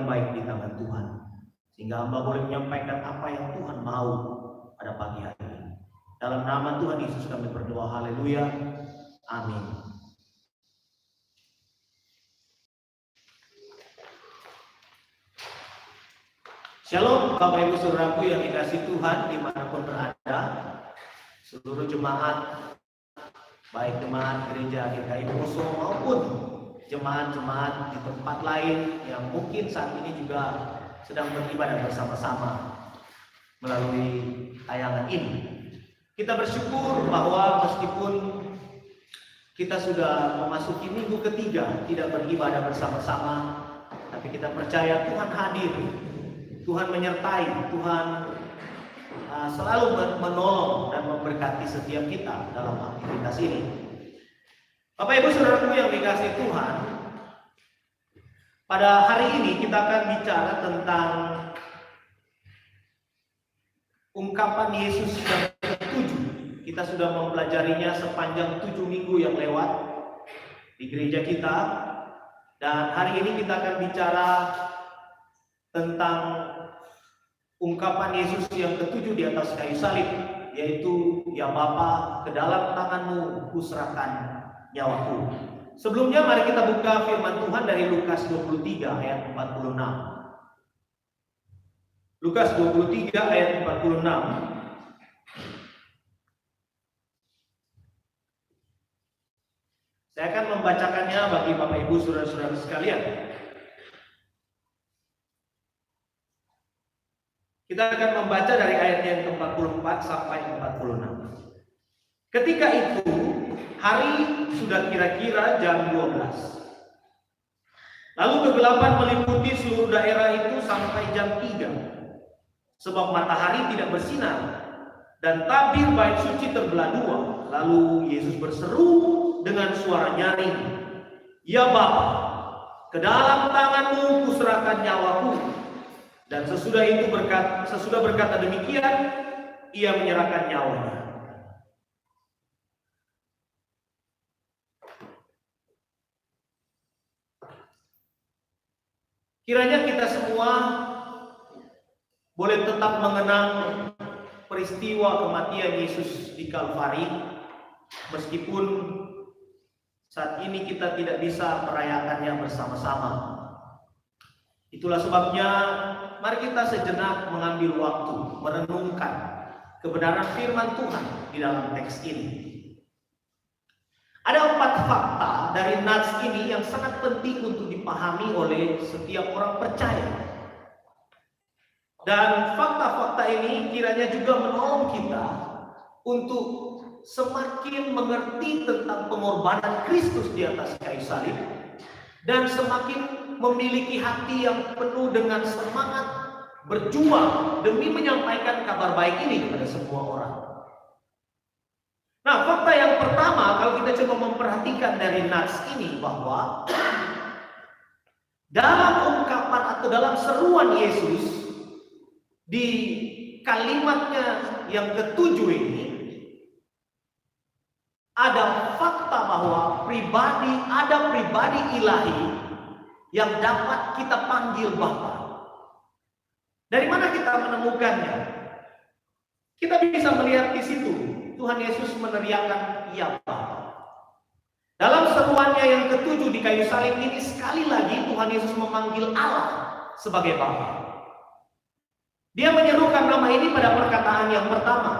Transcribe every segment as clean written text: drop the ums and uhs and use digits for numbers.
baik di tangan Tuhan, sehingga hamba boleh menyampaikan apa yang Tuhan mau pada pagi hari ini. Dalam nama Tuhan Yesus kami berdoa, haleluya, amin. Shalom Bapak Ibu Saudaraku yang dikasihi Tuhan dimanapun berada, seluruh jemaat, baik jemaat gereja GKI Poso maupun jemaat-jemaat di tempat lain yang mungkin saat ini juga sedang beribadah bersama-sama melalui tayangan ini. Kita bersyukur bahwa meskipun kita sudah memasuki minggu ketiga tidak beribadah bersama-sama, tapi kita percaya Tuhan hadir, Tuhan menyertai, Tuhan selalu menolong dan memberkati setiap kita dalam aktivitas ini. Bapak Ibu Saudaraku yang dikasihi Tuhan, pada hari ini kita akan bicara tentang ungkapan Yesus yang ke-7. Kita sudah mempelajarinya sepanjang 7 minggu yang lewat di gereja kita, dan hari ini kita akan bicara tentang ungkapan Yesus yang ke-7 di atas kayu salib, yaitu, ya Bapa, ke dalam tangan-Mu kuserahkan nyawaku. Sebelumnya mari kita buka firman Tuhan dari Lukas 23 ayat 46. Lukas 23 ayat 46. Saya akan membacakannya bagi Bapak Ibu Saudara-saudara sekalian. Kita akan membaca dari ayat yang ke-44 sampai 46. Ketika itu, hari sudah kira-kira jam 12. Lalu kegelapan meliputi seluruh daerah itu sampai jam 3. Sebab matahari tidak bersinar dan tabir bait suci terbelah dua. Lalu Yesus berseru dengan suara nyaring, "Ya Bapa, ke dalam tangan-Mu kuserahkan nyawaku." Dan sesudah berkata demikian, ia menyerahkan nyawanya. Kiranya kita semua boleh tetap mengenang peristiwa kematian Yesus di Kalvari, meskipun saat ini kita tidak bisa merayakannya bersama-sama. Itulah sebabnya mari kita sejenak mengambil waktu merenungkan kebenaran firman Tuhan di dalam teks ini. Ada 4 fakta dari nats ini yang sangat penting untuk dipahami oleh setiap orang percaya. Dan fakta-fakta ini kiranya juga menolong kita untuk semakin mengerti tentang pengorbanan Kristus di atas kayu salib dan semakin memiliki hati yang penuh dengan semangat berjuang demi menyampaikan kabar baik ini kepada semua orang. Nah, fakta yang pertama, kalau kita coba memperhatikan dari nats ini, bahwa dalam ungkapan atau dalam seruan Yesus di kalimatnya yang ke-7 ini, ada fakta bahwa ada pribadi ilahi yang dapat kita panggil Bapa. Dari mana kita menemukannya? Kita bisa melihat di situ Tuhan Yesus meneriakkan, "Ya Bapa." Dalam seruannya yang ke-7 di kayu salib ini, sekali lagi Tuhan Yesus memanggil Allah sebagai Bapa. Dia menyerukan nama ini pada perkataan yang pertama,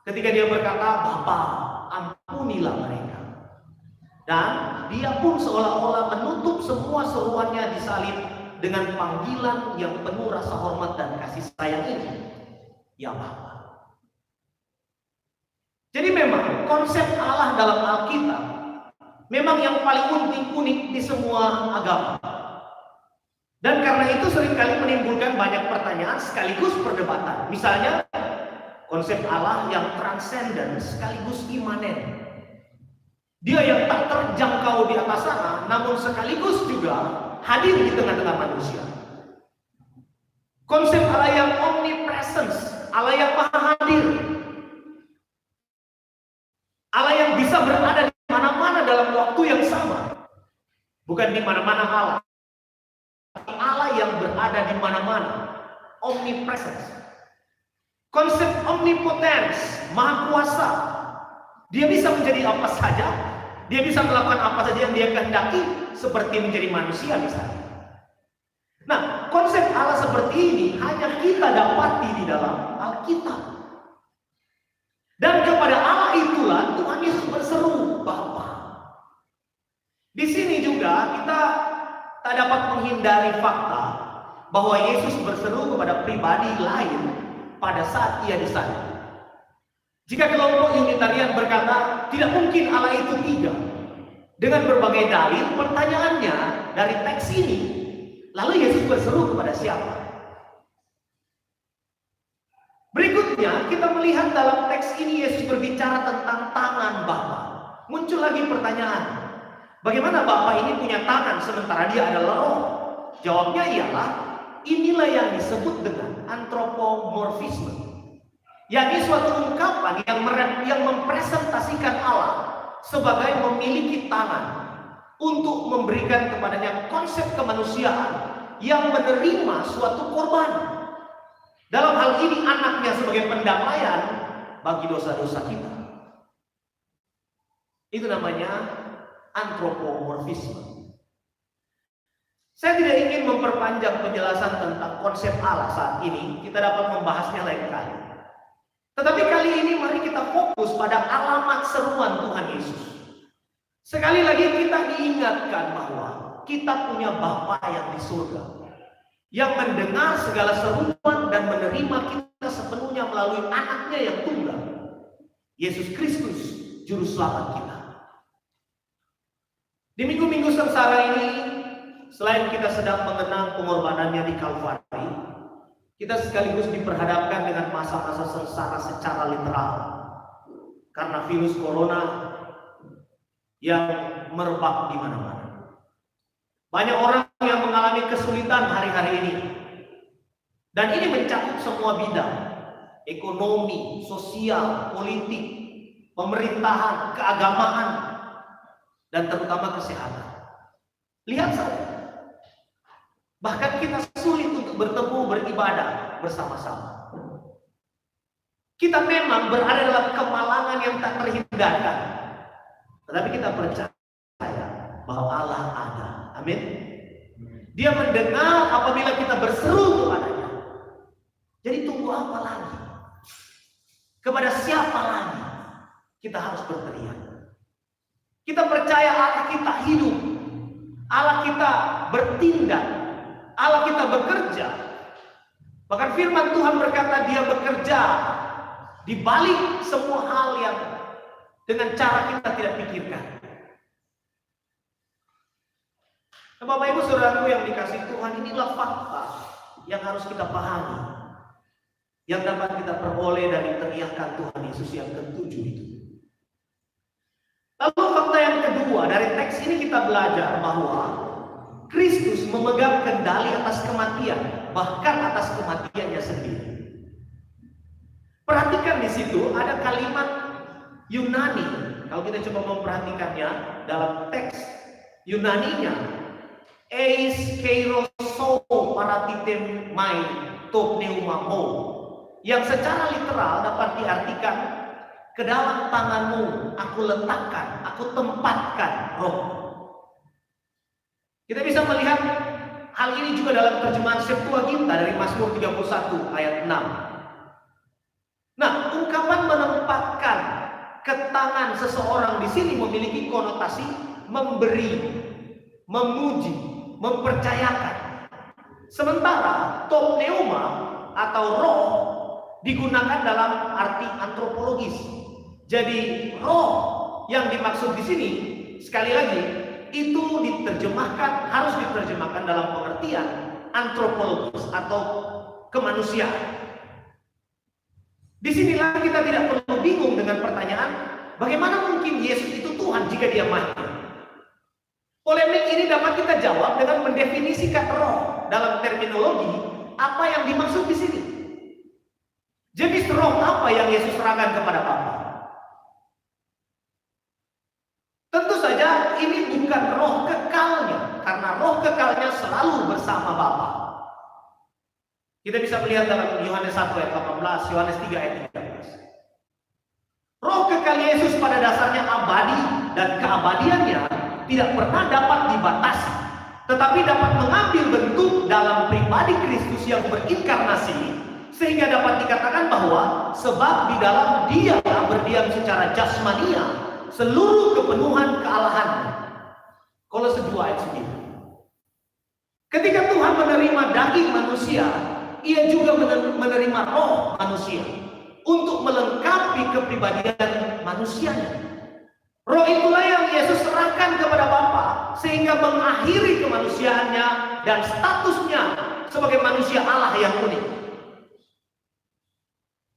ketika dia berkata, "Bapa, ampunilah mereka." Dan dia pun seolah-olah menutup semua seruannya di salib dengan panggilan yang penuh rasa hormat dan kasih sayang ini, "Ya Bapa." Jadi memang konsep Allah dalam Alkitab memang yang paling unik di semua agama. Dan karena itu seringkali menimbulkan banyak pertanyaan sekaligus perdebatan. Misalnya konsep Allah yang transenden sekaligus imanen. Dia yang tak terjangkau di atas sana, namun sekaligus juga hadir di tengah-tengah manusia. Konsep Allah yang omnipresence, Allah yang maha hadir, Allah yang bisa berada di mana-mana dalam waktu yang sama. Bukan di mana-mana Allah. Allah yang berada di mana-mana. Omnipresence. Konsep omnipotence, maha kuasa. Dia bisa menjadi apa saja, dia bisa melakukan apa saja yang dia kehendaki, seperti menjadi manusia misalnya. Nah, konsep Allah seperti ini hanya kita dapati di dalam Alkitab. Dan kepada Allah itulah Tuhan Yesus berseru, Bapa. Di sini juga kita tak dapat menghindari fakta bahwa Yesus berseru kepada pribadi lain pada saat ia disalib. Jika kelompok Unitarian berkata tidak mungkin Allah itu tiga, dengan berbagai dalil, pertanyaannya dari teks ini, lalu Yesus berseru kepada siapa? Berikutnya kita melihat dalam teks ini Yesus berbicara tentang tangan Bapa. Muncul lagi pertanyaan, bagaimana Bapa ini punya tangan sementara dia adalah roh? Jawabnya ialah, inilah yang disebut dengan antropomorfisme, yakni suatu ungkapan yang mempresentasikan Allah sebagai memiliki tangan untuk memberikan kepadanya konsep kemanusiaan yang menerima suatu korban. Dalam hal ini anaknya sebagai pendamaian bagi dosa-dosa kita. Itu namanya antropomorfisme. Saya tidak ingin memperpanjang penjelasan tentang konsep Allah saat ini. Kita dapat membahasnya lain kali. Tetapi kali ini mari kita fokus pada alamat seruan Tuhan Yesus. Sekali lagi kita diingatkan bahwa kita punya Bapa yang di surga, yang mendengar segala seruan dan menerima kita sepenuhnya melalui anaknya yang tunggal, Yesus Kristus, Juru Selamat kita. Di minggu-minggu sengsara ini, selain kita sedang mengenang pengorbanannya di Kalvari, kita sekaligus diperhadapkan dengan masa-masa sengsara secara literal. Karena virus corona yang merebak di mana-mana. Banyak orang yang mengalami kesulitan hari-hari ini. Dan ini mencakup semua bidang. Ekonomi, sosial, politik, pemerintahan, keagamaan, dan terutama kesehatan. Lihat saja. Bahkan kita sulit untuk bertemu beribadah bersama-sama. Kita memang berada dalam kemalangan yang tak terhindarkan. Tetapi kita percaya bahwa Allah ada. Amin. Dia mendengar apabila kita berseru kepadanya. Jadi tunggu apa lagi? Kepada siapa lagi kita harus berteriak? Kita percaya Allah kita hidup. Allah kita bertindak. Allah kita bekerja. Bahkan firman Tuhan berkata dia bekerja di balik semua hal yang dengan cara kita tidak pikirkan. Nah, Bapak Ibu Saudaraku yang dikasihi Tuhan, inilah fakta yang harus kita pahami, yang dapat kita peroleh dari teriakan Tuhan Yesus yang ketujuh itu. Lalu fakta yang kedua dari teks ini kita belajar bahwa Kristus memegang kendali atas kematian, bahkan atas kematiannya sendiri. Perhatikan di situ ada kalimat Yunani. Kalau kita coba memperhatikannya dalam teks Yunaninya, eis keiroso paratitem mai to pneumamo, yang secara literal dapat diartikan ke dalam tanganmu aku letakkan, aku tempatkan roh. Kita bisa melihat hal ini juga dalam terjemahan Septuaginta dari Mazmur 31 ayat 6. Nah, ungkapan menempatkan ke tangan seseorang di sini memiliki konotasi memberi, memuji, mempercayakan. Sementara to pneuma atau roh digunakan dalam arti antropologis. Jadi roh yang dimaksud di sini sekali lagi itu diterjemahkan, harus diterjemahkan dalam pengertian antropologis atau kemanusiaan. Disinilah kita tidak perlu bingung dengan pertanyaan, bagaimana mungkin Yesus itu Tuhan jika dia mati? Polemik ini dapat kita jawab dengan mendefinisikan roh dalam terminologi apa yang dimaksud di sini. Jenis roh apa yang Yesus serahkan kepada Bapa? Tentu saja ini bukan roh kekalnya, karena roh kekalnya selalu bersama Bapa. Kita bisa melihat dalam Yohanes 1 ayat 18, Yohanes 3 ayat 13. Roh kekal Yesus pada dasarnya abadi dan keabadiannya tidak pernah dapat dibatasi, tetapi dapat mengambil bentuk dalam pribadi Kristus yang berinkarnasi, sehingga dapat dikatakan bahwa sebab di dalam Dia berdiam secara jasmania seluruh kepenuhan kealahan. Kolose 2 ayat 9. Ketika Tuhan menerima daging manusia, Ia juga menerima roh manusia untuk melengkapi kepribadian manusianya. Roh itulah yang Yesus serahkan kepada Bapa sehingga mengakhiri kemanusiaannya dan statusnya sebagai manusia Allah yang unik.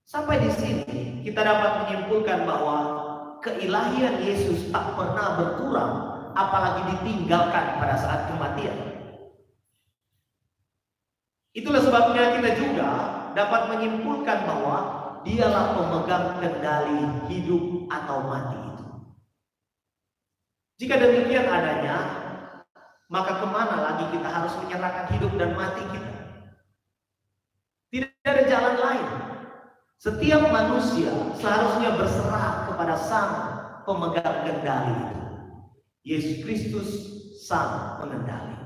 Sampai di sini kita dapat menyimpulkan bahwa keilahian Yesus tak pernah berkurang, apalagi ditinggalkan pada saat kematian. Itulah sebabnya kita juga dapat menyimpulkan bahwa Dialah pemegang kendali hidup atau mati itu. Jika demikian adanya, maka kemana lagi kita harus menyerahkan hidup dan mati kita? Tidak ada jalan lain. Setiap manusia seharusnya berserah kepada Sang pemegang kendali itu. Yesus Kristus Sang pengendali.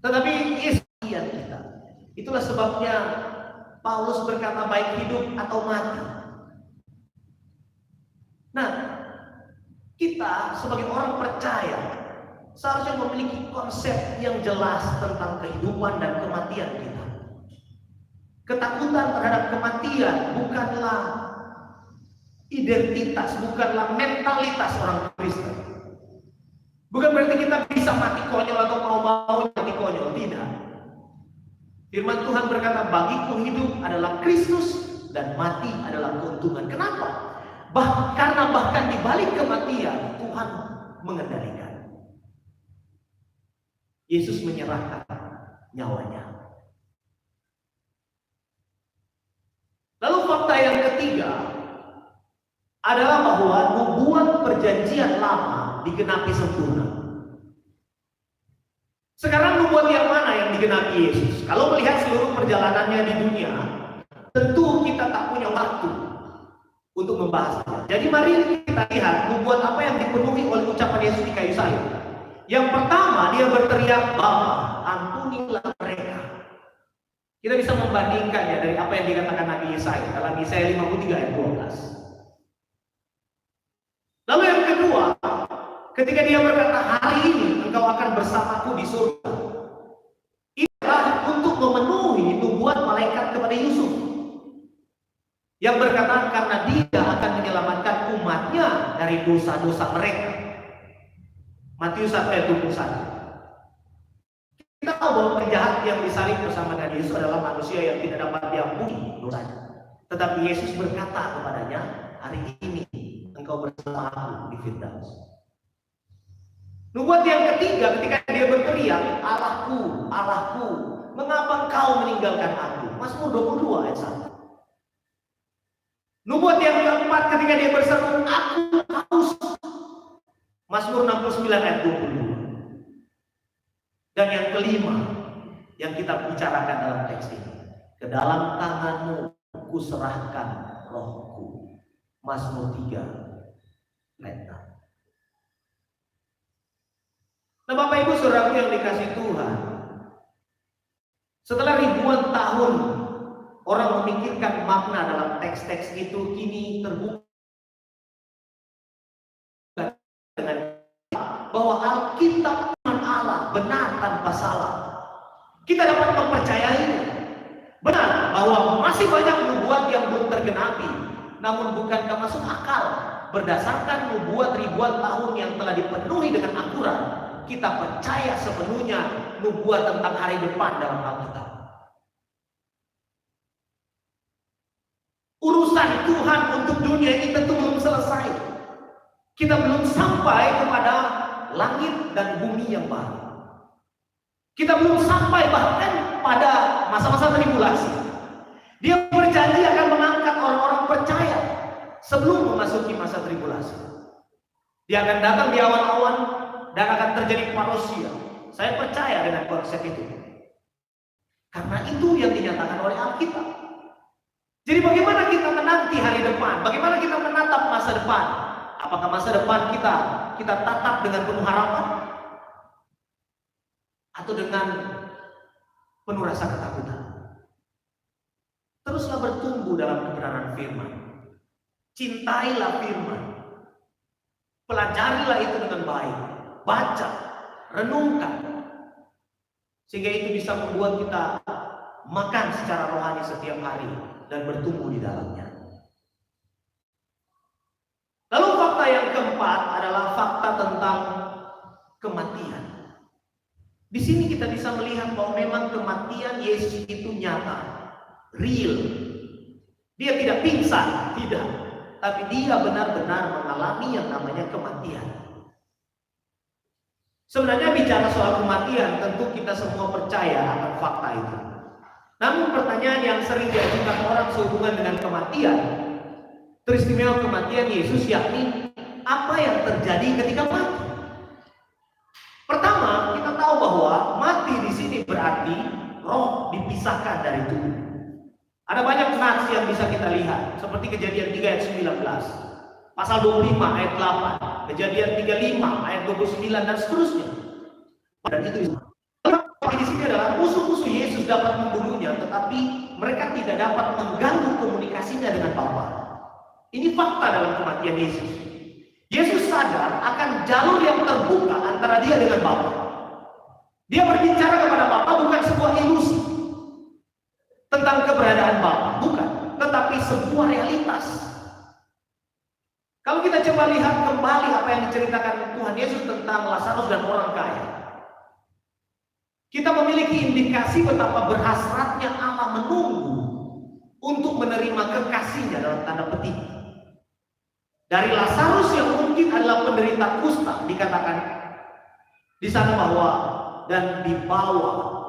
Tetapi Yesus kita. Itulah sebabnya Paulus berkata baik hidup atau mati. Nah, kita sebagai orang percaya seharusnya memiliki konsep yang jelas tentang kehidupan dan kematian kita. Ketakutan terhadap kematian bukanlah identitas, bukanlah mentalitas orang Kristen. Bukan berarti kita bisa mati konyol atau mau mati konyol, tidak. Firman Tuhan berkata, bagiku hidup adalah Kristus dan mati adalah keuntungan. Kenapa? Karena bahkan di balik kematian Tuhan mengendalikan. Yesus menyerahkan nyawanya. Lalu fakta yang ketiga adalah bahwa nubuat perjanjian lama digenapi sempurna. Sekarang nubuat yang mana yang digenapi Yesus? Kalau melihat seluruh perjalanannya di dunia, tentu kita tak punya waktu untuk membahasnya. Jadi mari kita lihat nubuat apa yang dipenuhi oleh ucapan Yesus di kayu salib. Yang pertama, dia berteriak, Bapa, ampunilah mereka. Kita bisa membandingkannya dari apa yang dikatakan Nabi Yesaya dalam Yesaya 53 ayat 12. Lalu yang kedua, ketika dia berkata, hari ini engkau akan bersamaku di surga. Inilah untuk memenuhi nubuat malaikat kepada Yusuf, yang berkata karena dia akan menyelamatkan umatnya dari dosa-dosa mereka. Matius 1 ayat 21. Kita tahu bahwa penjahat yang disalib bersama dengan Yesus adalah manusia yang tidak dapat diampuni dosanya. Tetapi Yesus berkata kepadanya, hari ini engkau bersama aku di Firdaus. Nubuat yang ketiga, ketika dia berteriak, Allahku, Allahku, mengapa engkau meninggalkan aku? Mazmur 22 ayat 1. Nubuat yang keempat, ketika dia berseru, aku haus. Mazmur 69 ayat 22. Dan yang kelima, yang kita bicarakan dalam teks ini, ke dalam tanganmu kuserahkan rohku. Mazmur 3 ayat 6. Nah, Bapak Ibu Saudaraku yang dikasihi Tuhan, setelah ribuan tahun orang memikirkan makna dalam teks-teks itu, kini terbuka dengan bahwa Alkitab Firman Allah benar tanpa salah. Kita dapat mempercayainya. Benar bahwa masih banyak nubuat yang belum tergenapi, namun bukankah masuk akal berdasarkan nubuat ribuan tahun yang telah dipenuhi dengan akurat, kita percaya sepenuhnya nubuat tentang hari depan dalam Alkitab. Urusan Tuhan untuk dunia ini tentu belum selesai. Kita belum sampai kepada langit dan bumi yang baru. Kita belum sampai bahkan pada masa-masa tribulasi. Dia berjanji akan mengangkat orang-orang percaya sebelum memasuki masa tribulasi. Dia akan datang di awan-awan dan akan terjadi parousia, Saya percaya dengan konsep itu. Karena itu yang dinyatakan oleh Alkitab. Jadi bagaimana kita menanti hari depan? Bagaimana kita menatap masa depan? Apakah masa depan kita tatap dengan penuh harapan? Atau dengan penuh rasa ketakutan? Teruslah bertumbuh dalam kebenaran firman. Cintailah firman. Pelajarilah itu dengan baik. Baca, renungkan. Sehingga itu bisa membuat kita makan secara rohani setiap hari dan bertumbuh di dalamnya. Lalu fakta yang keempat adalah fakta tentang kematian. Di sini kita bisa melihat bahwa memang kematian Yesus itu nyata, real. Dia tidak pingsan, tidak. Tapi dia benar-benar mengalami yang namanya kematian. Sebenarnya bicara soal kematian, tentu kita semua percaya akan fakta itu. Namun pertanyaan yang sering diajukan orang sehubungan dengan kematian, teristimewa kematian Yesus, yakni apa yang terjadi ketika mati. Pertama, kita tahu bahwa mati di sini berarti roh dipisahkan dari tubuh. Ada banyak nats yang bisa kita lihat, seperti Kejadian 3 ayat 19, pasal 25 ayat 8, Kejadian 35 ayat 29 dan seterusnya. Dan itu di sini adalah musuh-musuh Yesus dapat membunuhnya, tetapi mereka tidak dapat mengganggu komunikasinya dengan Bapa. Ini fakta dalam kematian Yesus. Yesus sadar akan jalur yang terbuka antara dia dengan Bapa. Dia berbicara kepada Bapa bukan sebuah ilusi tentang keberadaan Bapa, bukan, tetapi sebuah realitas. Kalau kita coba lihat kembali apa yang diceritakan Tuhan Yesus tentang Lazarus dan orang kaya, kita memiliki indikasi betapa berhasratnya Allah menunggu untuk menerima kekasihnya dalam tanda petik. Dari Lazarus yang mungkin adalah penderita kusta, dikatakan di sana bahwa dan dibawa.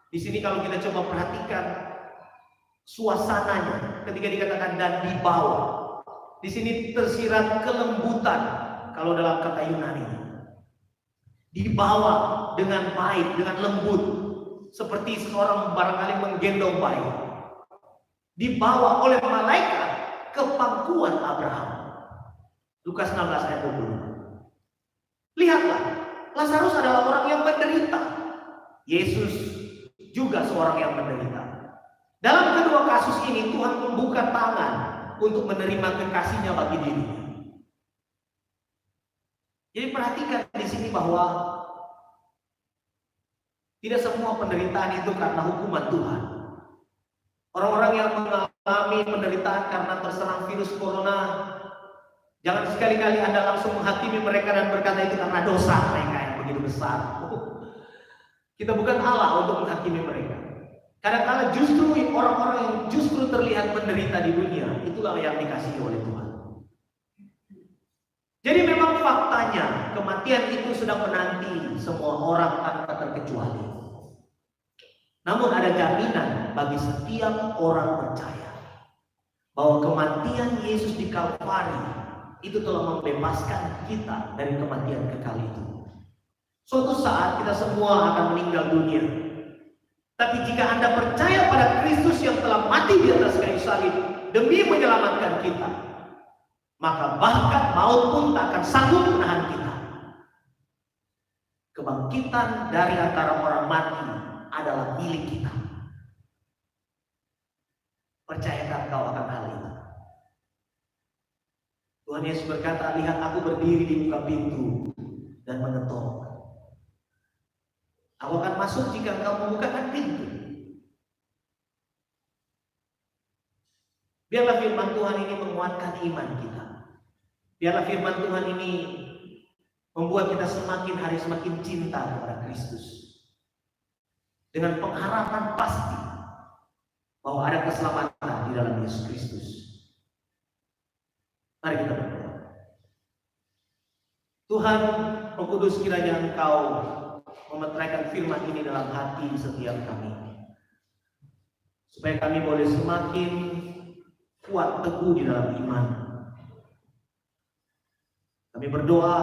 Di sini kalau kita coba perhatikan suasananya ketika dikatakan dan dibawa, di sini tersirat kelembutan kalau dalam kata Yunani. Dibawa dengan baik, dengan lembut, seperti seseorang barangkali menggendong bayi. Dibawa oleh malaikat ke pangkuan Abraham. Lukas 16 ayat 20. Lihatlah, Lazarus adalah orang yang menderita. Yesus juga seorang yang menderita. Dalam kedua kasus ini Tuhan membuka tangan untuk menerima kekasihnya bagi dirinya. Jadi perhatikan di sini bahwa tidak semua penderitaan itu karena hukuman Tuhan. Orang-orang yang mengalami penderitaan karena terserang virus corona, jangan sekali-kali Anda langsung menghakimi mereka dan berkata itu karena dosa mereka yang begitu besar. Kita bukan Allah untuk menghakimi mereka. Kadang-kadang justru orang-orang yang justru terlihat menderita di dunia, itulah yang dikasihi oleh Tuhan. Jadi memang faktanya kematian itu sedang menanti semua orang tanpa terkecuali. Namun ada jaminan bagi setiap orang percaya bahwa kematian Yesus di Kalvari itu telah membebaskan kita dari kematian kekal itu. Suatu saat kita semua akan meninggal dunia. Tapi jika Anda percaya pada Kristus yang telah mati di atas kayu salib demi menyelamatkan kita, maka bahkan maut pun tak akan sanggup menahan kita. Kebangkitan dari antara orang mati adalah milik kita. Percayakan kau akan hal itu? Tuhan Yesus berkata, lihat aku berdiri di muka pintu dan mengetuk. Aku akan masuk jika engkau membukakan pintu. Biarlah firman Tuhan ini menguatkan iman kita. Biarlah firman Tuhan ini membuat kita semakin hari semakin cinta kepada Kristus. Dengan pengharapan pasti bahwa ada keselamatan di dalam Yesus Kristus. Mari kita berdoa. Tuhan, Roh Kudus, kiranya Engkau memeteraikan firman ini dalam hati setiap kami, supaya kami boleh semakin kuat teguh di dalam iman. Kami berdoa